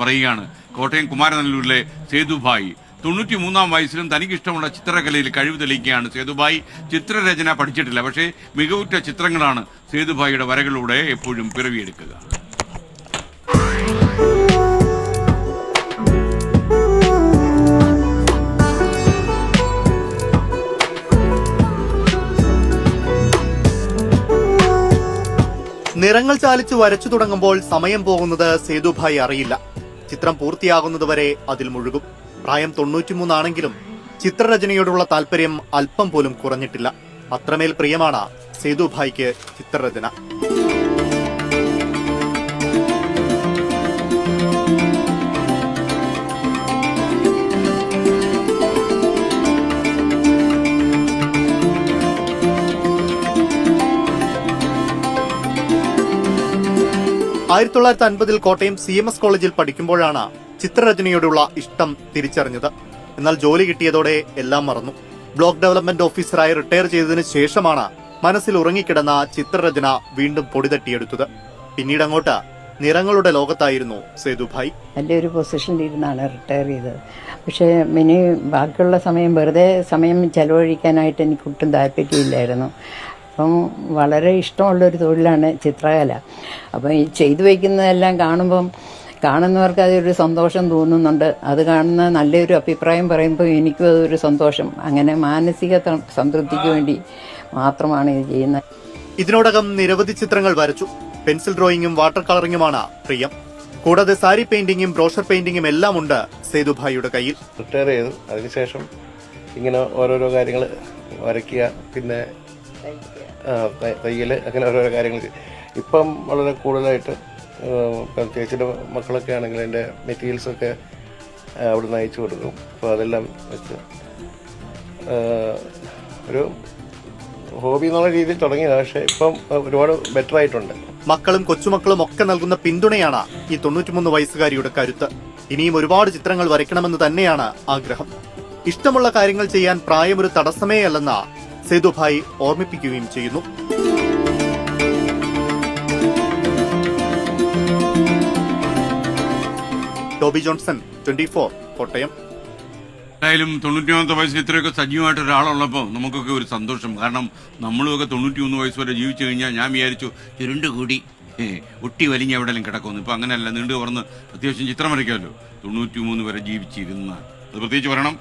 പറയുകയാണ് കോട്ടയം കുമാരനല്ലൂരിലെ സേതുഭായി. 93-ാം വയസ്സിലും തനിക്കിഷ്ടമുള്ള ചിത്രകലയിൽ കഴിവ് തെളിയിക്കുകയാണ് സേതുഭായി. ചിത്രരചന പഠിച്ചിട്ടില്ല, പക്ഷേ മികവുറ്റ ചിത്രങ്ങളാണ് സേതുഭായിയുടെ വരകളിലൂടെ എപ്പോഴും പിറവിയെടുക്കുക. നിറങ്ങൾ ചാലിച്ച് വരച്ചു തുടങ്ങുമ്പോൾ സമയം പോകുന്നത് സേതുഭായി അറിയില്ല. ചിത്രം പൂർത്തിയാകുന്നതുവരെ അതിൽ മുഴുകും. പ്രായം 93 ആണെങ്കിലും ചിത്രരചനയോടുള്ള താല്പര്യം അല്പം പോലും കുറഞ്ഞിട്ടില്ല. അത്രമേൽ പ്രിയമാണ് സേതുഭായിക്ക് ചിത്രരചന. ആയിരത്തി 1950 കോട്ടയം CMS കോളേജിൽ പഠിക്കുമ്പോഴാണ് ചിത്രരചനയോടുള്ള ഇഷ്ടം തിരിച്ചറിഞ്ഞത്. എന്നാൽ ജോലി കിട്ടിയതോടെ എല്ലാം മറന്നു. ബ്ലോക്ക് ഡെവലപ്മെന്റ് ഓഫീസറായി റിട്ടയർ ചെയ്തതിനു ശേഷമാണ് മനസ്സിൽ ഉറങ്ങിക്കിടന്ന ചിത്രരചന വീണ്ടും പൊടിതട്ടിയെടുത്തത്. പിന്നീട് അങ്ങോട്ട് നിറങ്ങളുടെ ലോകത്തായിരുന്നു സേതുഭായി. നല്ലൊരു പൊസിഷനിലിരുന്നാണ് റിട്ടയർ ചെയ്തത്. പക്ഷേ ഇനി ബാക്കിയുള്ള സമയം വെറുതെ സമയം ചെലവഴിക്കാനായിട്ട് എനിക്ക് ഒട്ടും താല്പര്യമില്ലായിരുന്നു. അപ്പം വളരെ ഇഷ്ടമുള്ളൊരു തൊഴിലാണ് ചിത്രകല. അപ്പം ഈ ചെയ്തു വയ്ക്കുന്നതെല്ലാം കാണുന്നവർക്ക് അതൊരു സന്തോഷം തോന്നുന്നുണ്ട്. അത് കാണുന്ന നല്ലൊരു അഭിപ്രായം പറയുമ്പോൾ എനിക്കും അതൊരു സന്തോഷം. അങ്ങനെ മാനസിക സംതൃപ്തിക്ക് വേണ്ടി മാത്രമാണ് ഇത് ചെയ്യുന്നത്. ഇതിനോടകം നിരവധി ചിത്രങ്ങൾ വരച്ചു. പെൻസിൽ ഡ്രോയിങ്ങും വാട്ടർ കളറിങ്ങുമാണ് പ്രിയം. കൂടാതെ സാരി പെയിന്റിങ്ങും ബ്രോഷർ പെയിന്റിങ്ങും എല്ലാം ഉണ്ട് സേതുഭായിയുടെ കയ്യിൽ. റിട്ടയർ ചെയ്തു. അതിനുശേഷം ഇങ്ങനെ ഓരോരോ കാര്യങ്ങൾ വരയ്ക്കുക, പിന്നെ തയ്യൽ, അങ്ങനെ ഓരോരോ കാര്യങ്ങൾ. ഇപ്പം വളരെ കൂടുതലായിട്ട് ഇപ്പം ചേച്ചിയുടെ മക്കളൊക്കെ ആണെങ്കിൽ എൻ്റെ മെറ്റീരിയൽസൊക്കെ അവിടെ നിന്ന് അയച്ചു കൊടുക്കും. അപ്പോൾ അതെല്ലാം വെച്ച് ഒരു ഹോബി എന്നുള്ള രീതിയിൽ തുടങ്ങിയതാണ്. പക്ഷേ ഇപ്പം ഒരുപാട് ബെറ്റർ ആയിട്ടുണ്ട്. മക്കളും കൊച്ചുമക്കളും ഒക്കെ നൽകുന്ന പിന്തുണയാണ് ഈ 93 വയസ്സുകാരിയുടെ കരുത്ത്. ഇനിയും ഒരുപാട് ചിത്രങ്ങൾ വരയ്ക്കണമെന്ന് തന്നെയാണ് ആഗ്രഹം. ഇഷ്ടമുള്ള കാര്യങ്ങൾ ചെയ്യാൻ പ്രായമൊരു തടസ്സമേ അല്ലെന്ന് സേതുഭായി ഓർമ്മിപ്പിക്കുകയും ചെയ്യുന്നു. Toby Johnson, 24, Kottayam. എന്തായാലും 93-ാമത്തെ വയസ്സിൽ ഇത്രയൊക്കെ സജീവമായിട്ട് ഒരാളുള്ളപ്പോൾ നമുക്കൊക്കെ ഒരു സന്തോഷം. കാരണം നമ്മളുമൊക്കെ 93 വയസ്സ് വരെ ജീവിച്ചു കഴിഞ്ഞാൽ ഞാൻ വിചാരിച്ചു ചുരുണ്ട് കൂടി ഒട്ടി വലിഞ്ഞ് എവിടെയെങ്കിലും കിടക്കുന്നു. ഇപ്പം അങ്ങനെയല്ല, നീണ്ടു തുറന്ന് അത്യാവശ്യം ചിത്രം വരയ്ക്കാമല്ലോ. 93 വരെ ജീവിച്ചിരുന്ന അത് പ്രത്യേകിച്ച് പറയണം.